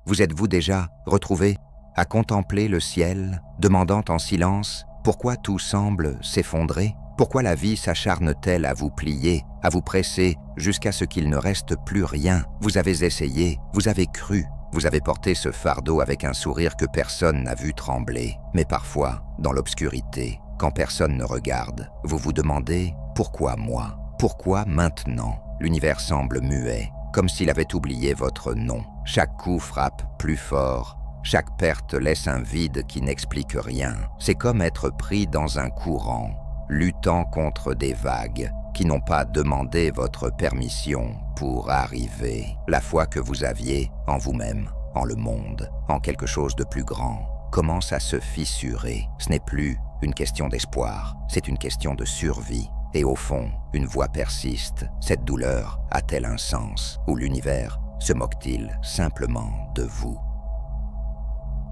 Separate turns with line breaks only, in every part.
Vous êtes-vous déjà retrouvé à contempler le ciel, demandant en silence pourquoi tout semble s'effondrer? Pourquoi la vie s'acharne-t-elle à vous plier, à vous presser jusqu'à ce qu'il ne reste plus rien? Vous avez essayé, vous avez cru, vous avez porté ce fardeau avec un sourire que personne n'a vu trembler. Mais parfois, dans l'obscurité, quand personne ne regarde, vous vous demandez « Pourquoi moi? Pourquoi maintenant ?» L'univers semble muet, comme s'il avait oublié votre nom. Chaque coup frappe plus fort, chaque perte laisse un vide qui n'explique rien. C'est comme être pris dans un courant, luttant contre des vagues qui n'ont pas demandé votre permission pour arriver. La foi que vous aviez en vous-même, en le monde, en quelque chose de plus grand, commence à se fissurer. Ce n'est plus une question d'espoir, c'est une question de survie. Et au fond, une voix persiste. Cette douleur a-t-elle un sens? Ou l'univers se moque-t-il simplement de vous?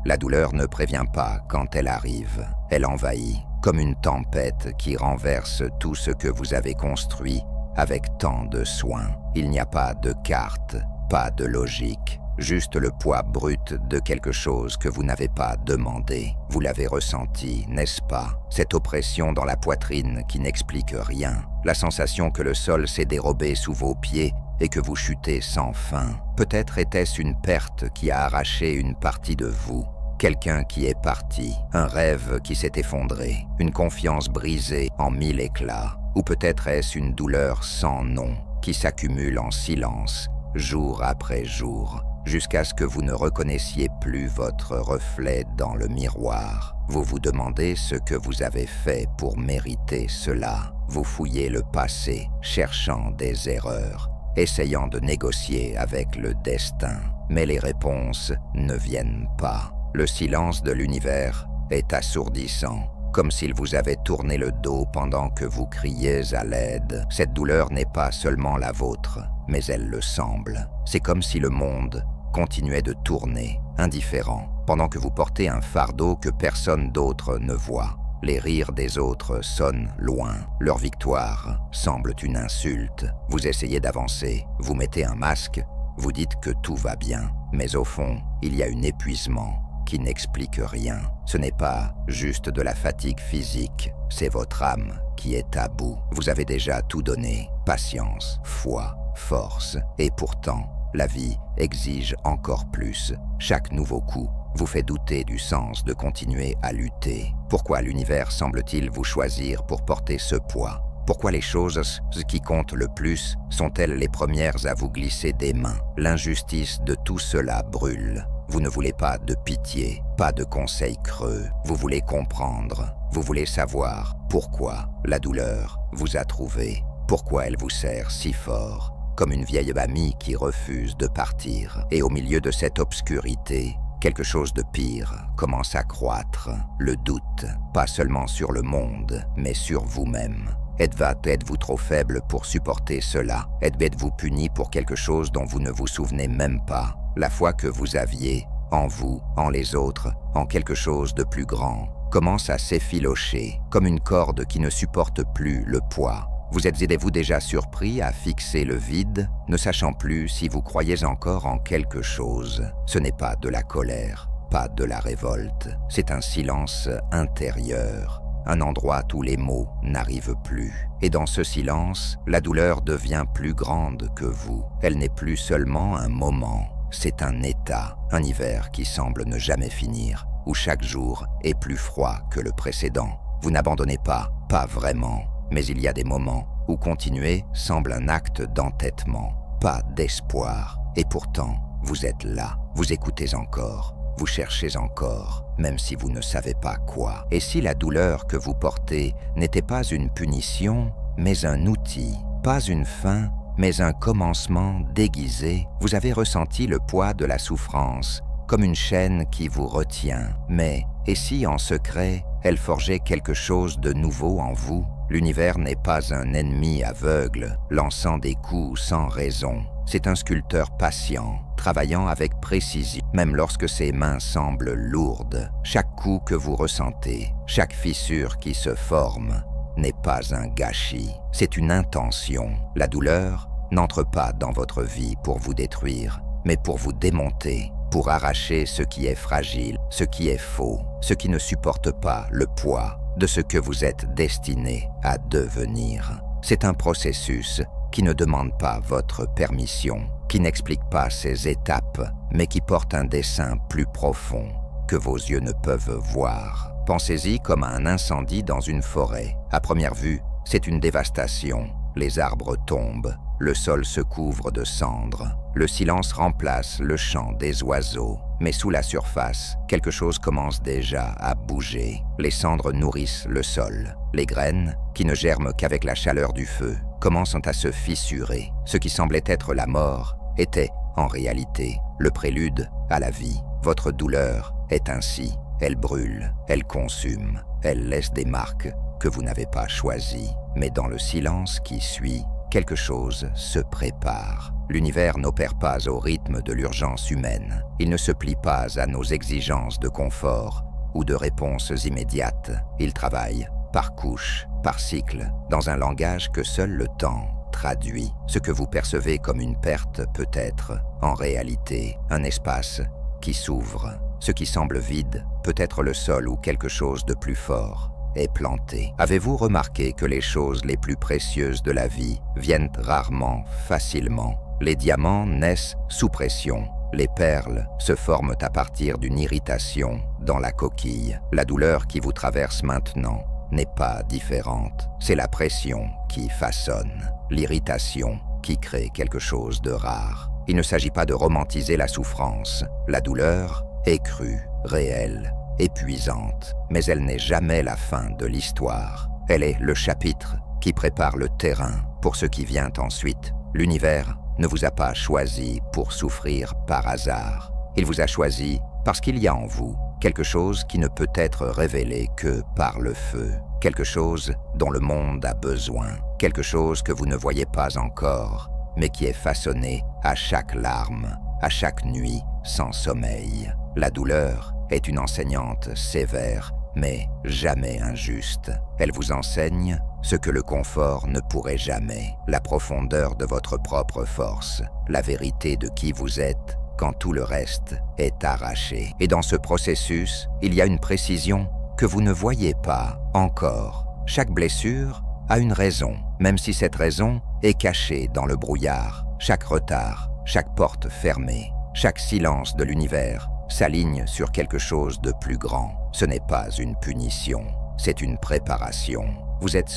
La douleur ne prévient pas quand elle arrive. Elle envahit, comme une tempête qui renverse tout ce que vous avez construit avec tant de soin. Il n'y a pas de carte, pas de logique, juste le poids brut de quelque chose que vous n'avez pas demandé. Vous l'avez ressenti, n'est-ce pas? Cette oppression dans la poitrine qui n'explique rien. La sensation que le sol s'est dérobé sous vos pieds et que vous chutez sans fin. Peut-être était-ce une perte qui a arraché une partie de vous. Quelqu'un qui est parti, un rêve qui s'est effondré, une confiance brisée en mille éclats. Ou peut-être est-ce une douleur sans nom qui s'accumule en silence, jour après jour, jusqu'à ce que vous ne reconnaissiez plus votre reflet dans le miroir. Vous vous demandez ce que vous avez fait pour mériter cela. Vous fouillez le passé, cherchant des erreurs, essayant de négocier avec le destin. Mais les réponses ne viennent pas. Le silence de l'univers est assourdissant, comme s'il vous avait tourné le dos pendant que vous criez à l'aide. Cette douleur n'est pas seulement la vôtre, mais elle le semble. C'est comme si le monde continuait de tourner, indifférent, pendant que vous portez un fardeau que personne d'autre ne voit. Les rires des autres sonnent loin, leur victoire semble une insulte. Vous essayez d'avancer, vous mettez un masque, vous dites que tout va bien, mais au fond, il y a un épuisement qui n'explique rien. Ce n'est pas juste de la fatigue physique, c'est votre âme qui est à bout. Vous avez déjà tout donné, patience, foi, force, et pourtant, la vie exige encore plus. Chaque nouveau coup vous fait douter du sens de continuer à lutter. Pourquoi l'univers semble-t-il vous choisir pour porter ce poids? Pourquoi les choses qui comptent le plus sont-elles les premières à vous glisser des mains? L'injustice de tout cela brûle. Vous ne voulez pas de pitié, pas de conseils creux. Vous voulez comprendre, vous voulez savoir pourquoi la douleur vous a trouvé, pourquoi elle vous serre si fort, comme une vieille amie qui refuse de partir. Et au milieu de cette obscurité, quelque chose de pire commence à croître. Le doute, pas seulement sur le monde, mais sur vous-même. Êtes-vous trop faible pour supporter cela? Êtes-vous puni pour quelque chose dont vous ne vous souvenez même pas? La foi que vous aviez, en vous, en les autres, en quelque chose de plus grand, commence à s'effilocher, comme une corde qui ne supporte plus le poids. Vous êtes-vous déjà surpris à fixer le vide, ne sachant plus si vous croyez encore en quelque chose? Ce n'est pas de la colère, pas de la révolte, c'est un silence intérieur. Un endroit où les mots n'arrivent plus. Et dans ce silence, la douleur devient plus grande que vous. Elle n'est plus seulement un moment, c'est un état, un hiver qui semble ne jamais finir, où chaque jour est plus froid que le précédent. Vous n'abandonnez pas, pas vraiment, mais il y a des moments où continuer semble un acte d'entêtement, pas d'espoir. Et pourtant, vous êtes là, vous écoutez encore. Vous cherchez encore, même si vous ne savez pas quoi. Et si la douleur que vous portez n'était pas une punition, mais un outil, pas une fin, mais un commencement déguisé, vous avez ressenti le poids de la souffrance, comme une chaîne qui vous retient. Mais, et si en secret, elle forgeait quelque chose de nouveau en vous? L'univers n'est pas un ennemi aveugle, lançant des coups sans raison. C'est un sculpteur patient, travaillant avec précision, même lorsque ses mains semblent lourdes. Chaque coup que vous ressentez, chaque fissure qui se forme, n'est pas un gâchis, c'est une intention. La douleur n'entre pas dans votre vie pour vous détruire, mais pour vous démonter, pour arracher ce qui est fragile, ce qui est faux, ce qui ne supporte pas le poids de ce que vous êtes destiné à devenir. C'est un processus qui ne demande pas votre permission, qui n'explique pas ses étapes, mais qui porte un dessein plus profond que vos yeux ne peuvent voir. Pensez-y comme à un incendie dans une forêt. À première vue, c'est une dévastation. Les arbres tombent, le sol se couvre de cendres. Le silence remplace le chant des oiseaux. Mais sous la surface, quelque chose commence déjà à bouger. Les cendres nourrissent le sol. Les graines, qui ne germent qu'avec la chaleur du feu, commencent à se fissurer. Ce qui semblait être la mort était, en réalité, le prélude à la vie. Votre douleur est ainsi. Elle brûle, elle consume, elle laisse des marques que vous n'avez pas choisies. Mais dans le silence qui suit, quelque chose se prépare. L'univers n'opère pas au rythme de l'urgence humaine. Il ne se plie pas à nos exigences de confort ou de réponses immédiates. Il travaille par couches, par cycles, dans un langage que seul le temps traduit. Ce que vous percevez comme une perte peut être, en réalité, un espace qui s'ouvre. Ce qui semble vide peut être le sol où quelque chose de plus fort est planté. Avez-vous remarqué que les choses les plus précieuses de la vie viennent rarement facilement? Les diamants naissent sous pression. Les perles se forment à partir d'une irritation dans la coquille. La douleur qui vous traverse maintenant n'est pas différente. C'est la pression qui façonne, l'irritation qui crée quelque chose de rare. Il ne s'agit pas de romantiser la souffrance. La douleur est crue, réelle, épuisante, mais elle n'est jamais la fin de l'histoire. Elle est le chapitre qui prépare le terrain pour ce qui vient ensuite. L'univers ne vous a pas choisi pour souffrir par hasard. Il vous a choisi parce qu'il y a en vous quelque chose qui ne peut être révélé que par le feu, quelque chose dont le monde a besoin, quelque chose que vous ne voyez pas encore, mais qui est façonné à chaque larme, à chaque nuit sans sommeil. La douleur est une enseignante sévère, mais jamais injuste. Elle vous enseigne ce que le confort ne pourrait jamais, la profondeur de votre propre force, la vérité de qui vous êtes quand tout le reste est arraché. Et dans ce processus, il y a une précision que vous ne voyez pas encore. Chaque blessure a une raison, même si cette raison est cachée dans le brouillard. Chaque retard, chaque porte fermée, chaque silence de l'univers s'aligne sur quelque chose de plus grand. Ce n'est pas une punition, c'est une préparation. Vous êtes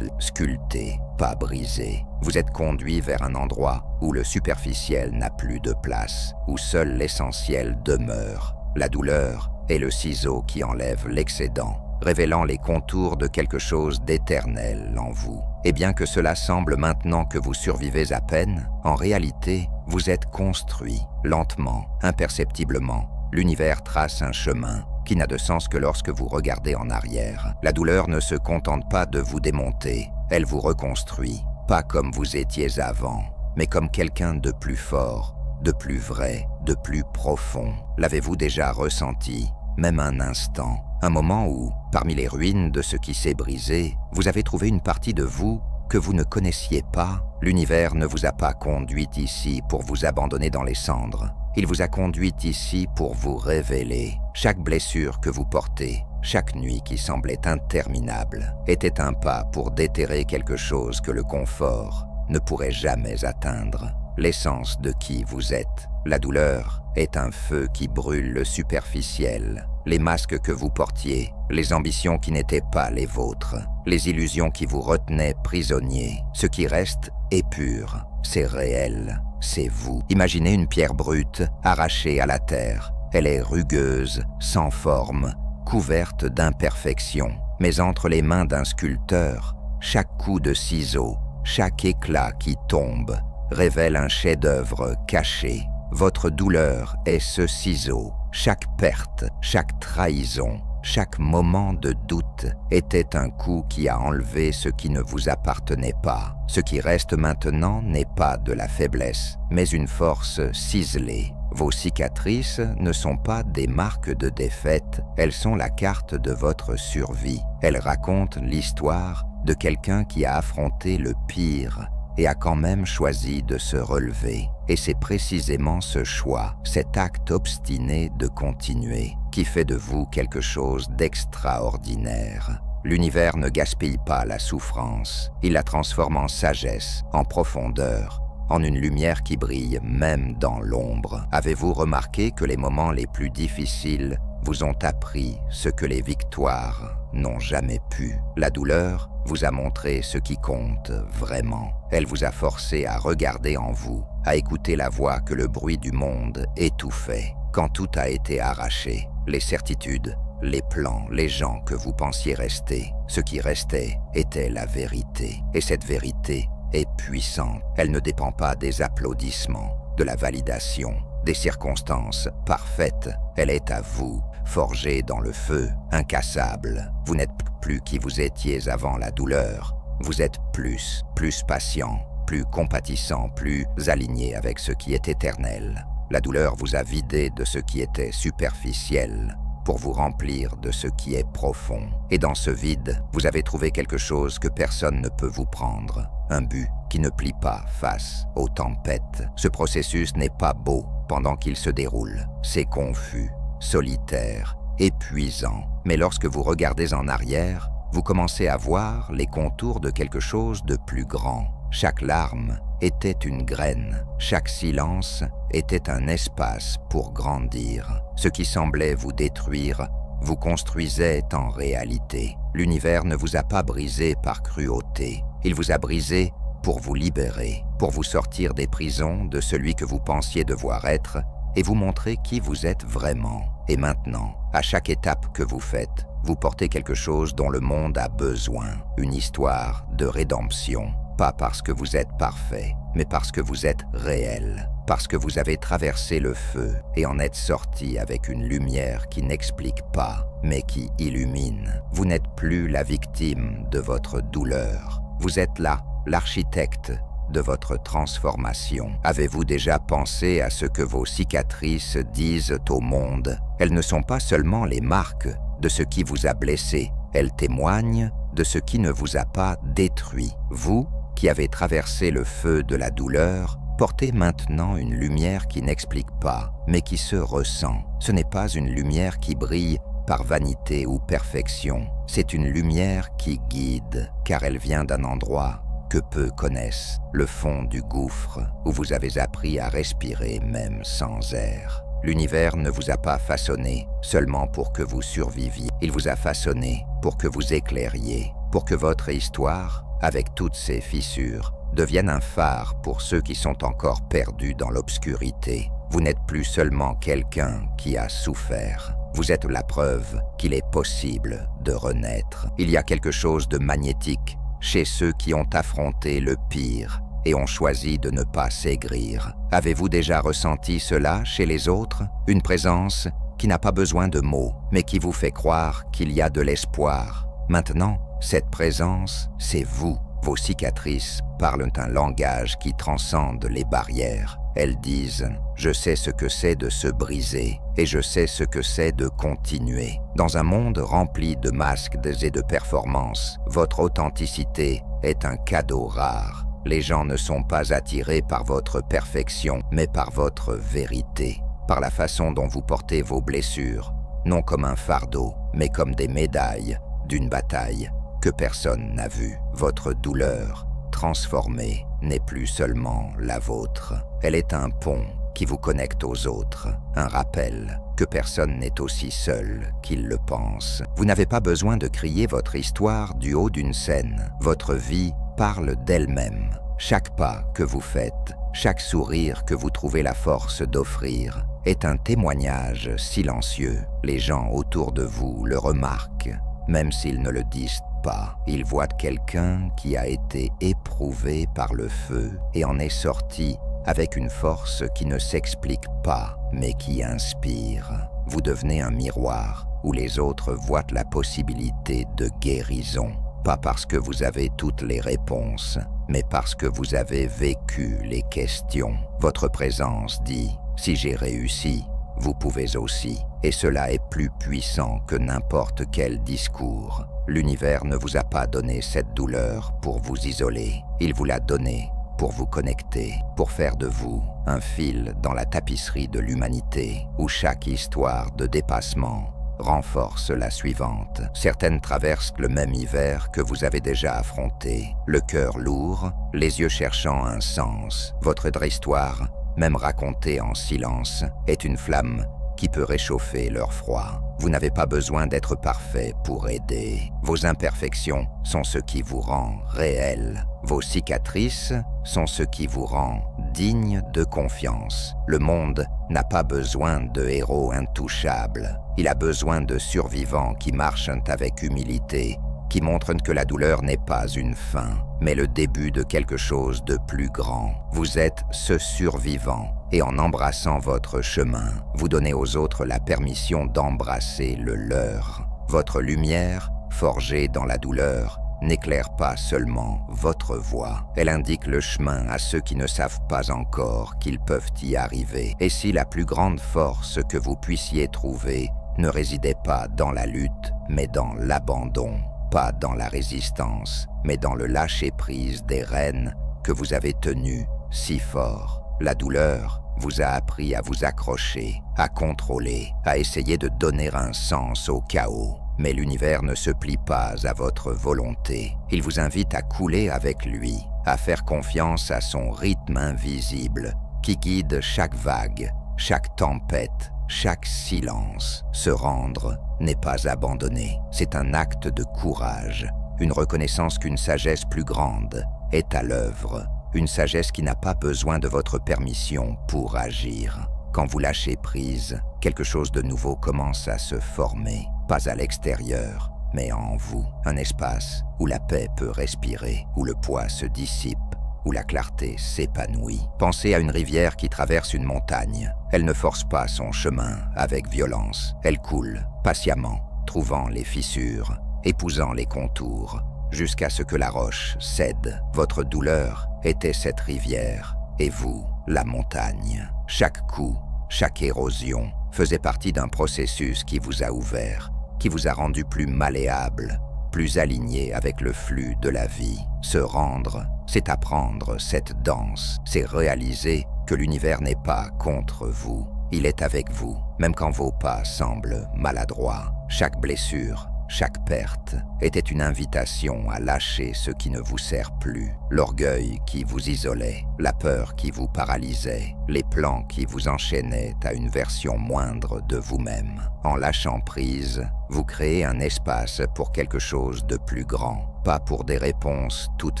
sculpté, pas brisé. Vous êtes conduit vers un endroit où le superficiel n'a plus de place, où seul l'essentiel demeure. La douleur est le ciseau qui enlève l'excédent, révélant les contours de quelque chose d'éternel en vous. Et bien que cela semble maintenant que vous survivez à peine, en réalité, vous êtes construit, lentement, imperceptiblement. L'univers trace un chemin qui n'a de sens que lorsque vous regardez en arrière. La douleur ne se contente pas de vous démonter, elle vous reconstruit, pas comme vous étiez avant, mais comme quelqu'un de plus fort, de plus vrai, de plus profond. L'avez-vous déjà ressenti, même un instant, un moment où, parmi les ruines de ce qui s'est brisé, vous avez trouvé une partie de vous que vous ne connaissiez pas? L'univers ne vous a pas conduit ici pour vous abandonner dans les cendres. Il vous a conduit ici pour vous révéler. Chaque blessure que vous portez, chaque nuit qui semblait interminable, était un pas pour déterrer quelque chose que le confort ne pourrait jamais atteindre. L'essence de qui vous êtes. La douleur est un feu qui brûle le superficiel. Les masques que vous portiez, les ambitions qui n'étaient pas les vôtres, les illusions qui vous retenaient prisonniers. Ce qui reste est pur, c'est réel, c'est vous. Imaginez une pierre brute, arrachée à la terre. Elle est rugueuse, sans forme, couverte d'imperfections. Mais entre les mains d'un sculpteur, chaque coup de ciseau, chaque éclat qui tombe, révèle un chef-d'œuvre caché. Votre douleur est ce ciseau. Chaque perte, chaque trahison, chaque moment de doute était un coup qui a enlevé ce qui ne vous appartenait pas. Ce qui reste maintenant n'est pas de la faiblesse, mais une force ciselée. Vos cicatrices ne sont pas des marques de défaite, elles sont la carte de votre survie. Elles racontent l'histoire de quelqu'un qui a affronté le pire et a quand même choisi de se relever. Et c'est précisément ce choix, cet acte obstiné de continuer, qui fait de vous quelque chose d'extraordinaire. L'univers ne gaspille pas la souffrance, il la transforme en sagesse, en profondeur, en une lumière qui brille même dans l'ombre. Avez-vous remarqué que les moments les plus difficiles vous ont appris ce que les victoires n'ont jamais pu? La douleur vous a montré ce qui compte vraiment. Elle vous a forcé à regarder en vous, à écouter la voix que le bruit du monde étouffait. Quand tout a été arraché, les certitudes, les plans, les gens que vous pensiez rester, ce qui restait était la vérité. Et cette vérité est puissante. Elle ne dépend pas des applaudissements, de la validation, des circonstances parfaites. Elle est à vous, forgée dans le feu, incassable. Vous n'êtes plus qui vous étiez avant la douleur. Vous êtes plus patient, plus compatissant, plus aligné avec ce qui est éternel. La douleur vous a vidé de ce qui était superficiel pour vous remplir de ce qui est profond. Et dans ce vide, vous avez trouvé quelque chose que personne ne peut vous prendre. Un but qui ne plie pas face aux tempêtes. Ce processus n'est pas beau pendant qu'il se déroule. C'est confus, solitaire, épuisant. Mais lorsque vous regardez en arrière, vous commencez à voir les contours de quelque chose de plus grand. Chaque larme était une graine, chaque silence était un espace pour grandir. Ce qui semblait vous détruire vous construisait en réalité. L'univers ne vous a pas brisé par cruauté, il vous a brisé pour vous libérer, pour vous sortir des prisons de celui que vous pensiez devoir être et vous montrer qui vous êtes vraiment. Et maintenant, à chaque étape que vous faites, vous portez quelque chose dont le monde a besoin, une histoire de rédemption. Pas parce que vous êtes parfait, mais parce que vous êtes réel, parce que vous avez traversé le feu et en êtes sorti avec une lumière qui n'explique pas, mais qui illumine. Vous n'êtes plus la victime de votre douleur. Vous êtes là, l'architecte de votre transformation. Avez-vous déjà pensé à ce que vos cicatrices disent au monde? Elles ne sont pas seulement les marques de ce qui vous a blessé, elles témoignent de ce qui ne vous a pas détruit. Vous, qui avez traversé le feu de la douleur, portez maintenant une lumière qui n'explique pas, mais qui se ressent. Ce n'est pas une lumière qui brille par vanité ou perfection, c'est une lumière qui guide, car elle vient d'un endroit que peu connaissent, le fond du gouffre, où vous avez appris à respirer même sans air. L'univers ne vous a pas façonné seulement pour que vous surviviez, il vous a façonné pour que vous éclairiez, pour que votre histoire, avec toutes ses fissures, devienne un phare pour ceux qui sont encore perdus dans l'obscurité. Vous n'êtes plus seulement quelqu'un qui a souffert. Vous êtes la preuve qu'il est possible de renaître. Il y a quelque chose de magnétique chez ceux qui ont affronté le pire et ont choisi de ne pas s'aigrir. Avez-vous déjà ressenti cela chez les autres? Une présence qui n'a pas besoin de mots, mais qui vous fait croire qu'il y a de l'espoir. Maintenant, cette présence, c'est vous. Vos cicatrices parlent un langage qui transcende les barrières. Elles disent « Je sais ce que c'est de se briser et je sais ce que c'est de continuer ». Dans un monde rempli de masques et de performances, votre authenticité est un cadeau rare. Les gens ne sont pas attirés par votre perfection, mais par votre vérité, par la façon dont vous portez vos blessures, non comme un fardeau, mais comme des médailles d'une bataille que personne n'a vue. Votre douleur, transformée, n'est plus seulement la vôtre. Elle est un pont qui vous connecte aux autres, un rappel que personne n'est aussi seul qu'il le pense. Vous n'avez pas besoin de crier votre histoire du haut d'une scène. Votre vie parle d'elle-même. Chaque pas que vous faites, chaque sourire que vous trouvez la force d'offrir, est un témoignage silencieux. Les gens autour de vous le remarquent, même s'ils ne le disent pas. Ils voient quelqu'un qui a été éprouvé par le feu et en est sorti avec une force qui ne s'explique pas, mais qui inspire. Vous devenez un miroir où les autres voient la possibilité de guérison. Pas parce que vous avez toutes les réponses, mais parce que vous avez vécu les questions. Votre présence dit « Si j'ai réussi, vous pouvez aussi ». Et cela est plus puissant que n'importe quel discours. L'univers ne vous a pas donné cette douleur pour vous isoler. Il vous l'a donnée pour vous connecter, pour faire de vous un fil dans la tapisserie de l'humanité, où chaque histoire de dépassement renforce la suivante. Certaines traversent le même hiver que vous avez déjà affronté, le cœur lourd, les yeux cherchant un sens. Votre histoire, même racontée en silence, est une flamme qui peut réchauffer leur froid. Vous n'avez pas besoin d'être parfait pour aider. Vos imperfections sont ce qui vous rend réel. Vos cicatrices sont ce qui vous rend digne de confiance. Le monde n'a pas besoin de héros intouchables. Il a besoin de survivants qui marchent avec humilité, qui montrent que la douleur n'est pas une fin, mais le début de quelque chose de plus grand. Vous êtes ce survivant, et en embrassant votre chemin, vous donnez aux autres la permission d'embrasser le leur. Votre lumière, forgée dans la douleur, n'éclaire pas seulement votre voie. Elle indique le chemin à ceux qui ne savent pas encore qu'ils peuvent y arriver. Et si la plus grande force que vous puissiez trouver ne résidait pas dans la lutte, mais dans l'abandon, pas dans la résistance, mais dans le lâcher-prise des rênes que vous avez tenues si fort. La douleur vous a appris à vous accrocher, à contrôler, à essayer de donner un sens au chaos. Mais l'univers ne se plie pas à votre volonté. Il vous invite à couler avec lui, à faire confiance à son rythme invisible qui guide chaque vague, chaque tempête, chaque silence. Se rendre n'est pas abandonner. C'est un acte de courage, une reconnaissance qu'une sagesse plus grande est à l'œuvre, une sagesse qui n'a pas besoin de votre permission pour agir. Quand vous lâchez prise, quelque chose de nouveau commence à se former, pas à l'extérieur, mais en vous. Un espace où la paix peut respirer, où le poids se dissipe, où la clarté s'épanouit. Pensez à une rivière qui traverse une montagne. Elle ne force pas son chemin avec violence. Elle coule patiemment, trouvant les fissures, épousant les contours, jusqu'à ce que la roche cède. Votre douleur était cette rivière, et vous, la montagne. Chaque coup, chaque érosion faisait partie d'un processus qui vous a ouvert, qui vous a rendu plus malléable, plus aligné avec le flux de la vie. Se rendre, c'est apprendre cette danse, c'est réaliser que l'univers n'est pas contre vous. Il est avec vous, même quand vos pas semblent maladroits. Chaque blessure, chaque perte était une invitation à lâcher ce qui ne vous sert plus. L'orgueil qui vous isolait, la peur qui vous paralysait, les plans qui vous enchaînaient à une version moindre de vous-même. En lâchant prise, vous créez un espace pour quelque chose de plus grand. Pas pour des réponses toutes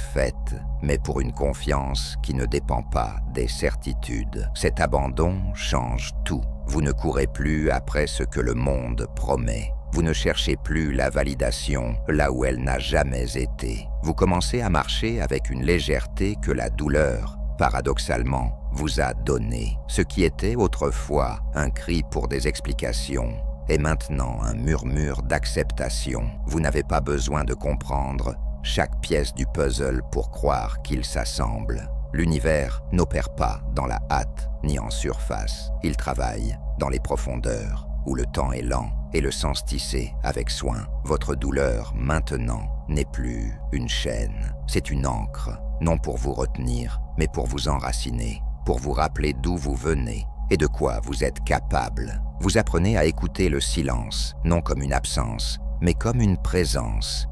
faites, mais pour une confiance qui ne dépend pas des certitudes. Cet abandon change tout. Vous ne courez plus après ce que le monde promet. Vous ne cherchez plus la validation là où elle n'a jamais été. Vous commencez à marcher avec une légèreté que la douleur, paradoxalement, vous a donnée. Ce qui était autrefois un cri pour des explications est maintenant un murmure d'acceptation. Vous n'avez pas besoin de comprendre chaque pièce du puzzle pour croire qu'il s'assemble. L'univers n'opère pas dans la hâte ni en surface. Il travaille dans les profondeurs, où le temps est lent et le sens tissé avec soin. Votre douleur, maintenant, n'est plus une chaîne. C'est une ancre, non pour vous retenir, mais pour vous enraciner, pour vous rappeler d'où vous venez et de quoi vous êtes capable. Vous apprenez à écouter le silence, non comme une absence, mais comme une présence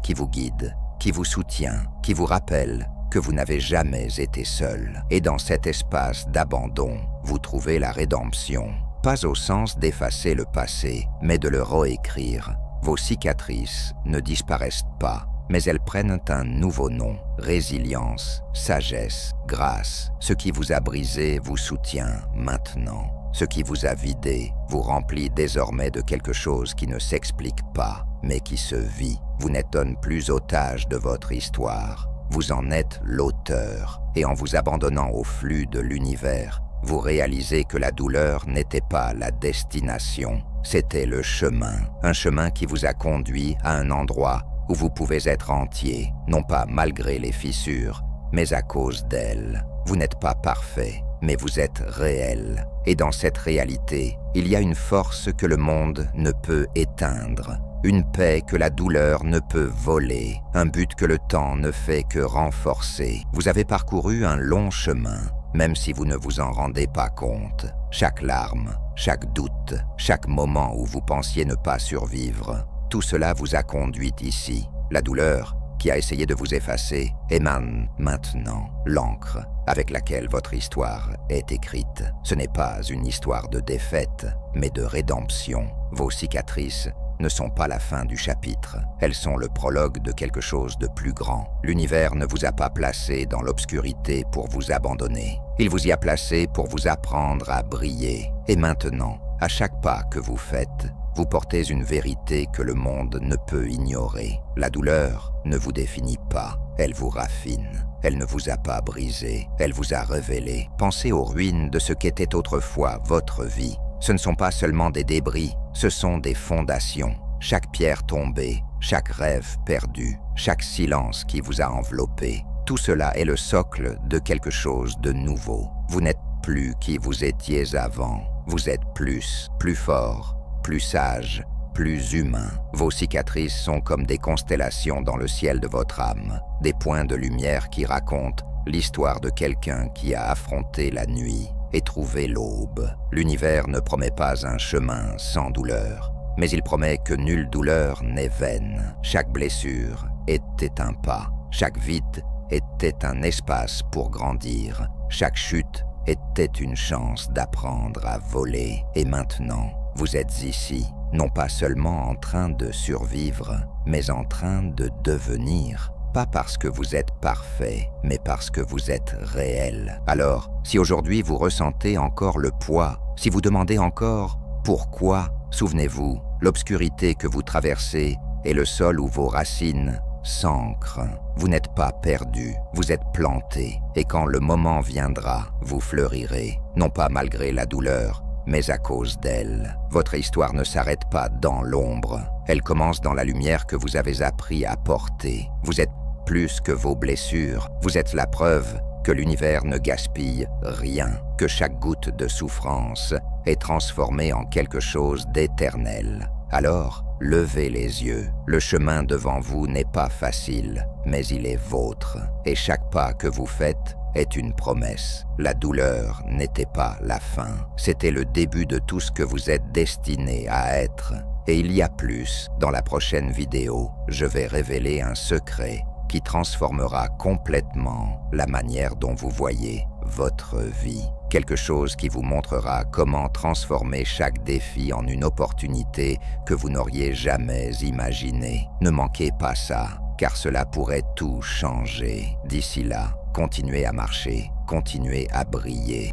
qui vous guide, qui vous soutient, qui vous rappelle que vous n'avez jamais été seul. Et dans cet espace d'abandon, vous trouvez la rédemption. Pas au sens d'effacer le passé, mais de le réécrire. Vos cicatrices ne disparaissent pas, mais elles prennent un nouveau nom. Résilience, sagesse, grâce. Ce qui vous a brisé vous soutient maintenant. Ce qui vous a vidé vous remplit désormais de quelque chose qui ne s'explique pas, mais qui se vit. Vous n'êtes plus otage de votre histoire. Vous en êtes l'auteur. Et en vous abandonnant au flux de l'univers, vous réalisez que la douleur n'était pas la destination, c'était le chemin. Un chemin qui vous a conduit à un endroit où vous pouvez être entier, non pas malgré les fissures, mais à cause d'elles. Vous n'êtes pas parfait, mais vous êtes réel. Et dans cette réalité, il y a une force que le monde ne peut éteindre. une paix que la douleur ne peut voler, un but que le temps ne fait que renforcer. Vous avez parcouru un long chemin, même si vous ne vous en rendez pas compte. Chaque larme, chaque doute, chaque moment où vous pensiez ne pas survivre, tout cela vous a conduit ici. La douleur, qui a essayé de vous effacer, émane maintenant l'encre avec laquelle votre histoire est écrite. Ce n'est pas une histoire de défaite, mais de rédemption. Vos cicatrices ne sont pas la fin du chapitre. Elles sont le prologue de quelque chose de plus grand. L'univers ne vous a pas placé dans l'obscurité pour vous abandonner. Il vous y a placé pour vous apprendre à briller. Et maintenant, à chaque pas que vous faites, vous portez une vérité que le monde ne peut ignorer. La douleur ne vous définit pas, elle vous raffine. Elle ne vous a pas brisé, elle vous a révélé. Pensez aux ruines de ce qu'était autrefois votre vie. Ce ne sont pas seulement des débris, ce sont des fondations. Chaque pierre tombée, chaque rêve perdu, chaque silence qui vous a enveloppé, tout cela est le socle de quelque chose de nouveau. Vous n'êtes plus qui vous étiez avant. Vous êtes plus fort, plus sage, plus humain. Vos cicatrices sont comme des constellations dans le ciel de votre âme, des points de lumière qui racontent l'histoire de quelqu'un qui a affronté la nuit et trouvé l'aube. L'univers ne promet pas un chemin sans douleur, mais il promet que nulle douleur n'est vaine. Chaque blessure était un pas, chaque vide était un espace pour grandir, chaque chute était une chance d'apprendre à voler. Et maintenant, vous êtes ici, non pas seulement en train de survivre, mais en train de devenir. Pas parce que vous êtes parfait, mais parce que vous êtes réel. Alors, si aujourd'hui vous ressentez encore le poids, si vous demandez encore « pourquoi ?», souvenez-vous, l'obscurité que vous traversez est le sol où vos racines s'ancrent. Vous n'êtes pas perdu, vous êtes planté, et quand le moment viendra, vous fleurirez, non pas malgré la douleur, mais à cause d'elle. Votre histoire ne s'arrête pas dans l'ombre, elle commence dans la lumière que vous avez appris à porter. Vous êtes plus que vos blessures, vous êtes la preuve que l'univers ne gaspille rien, que chaque goutte de souffrance est transformée en quelque chose d'éternel. Alors, levez les yeux. Le chemin devant vous n'est pas facile, mais il est vôtre. Et chaque pas que vous faites est une promesse. La douleur n'était pas la fin. C'était le début de tout ce que vous êtes destiné à être. Et il y a plus. Dans la prochaine vidéo, je vais révéler un secret qui transformera complètement la manière dont vous voyez votre vie. Quelque chose qui vous montrera comment transformer chaque défi en une opportunité que vous n'auriez jamais imaginée. Ne manquez pas ça, car cela pourrait tout changer. D'ici là, continuez à marcher, continuez à briller.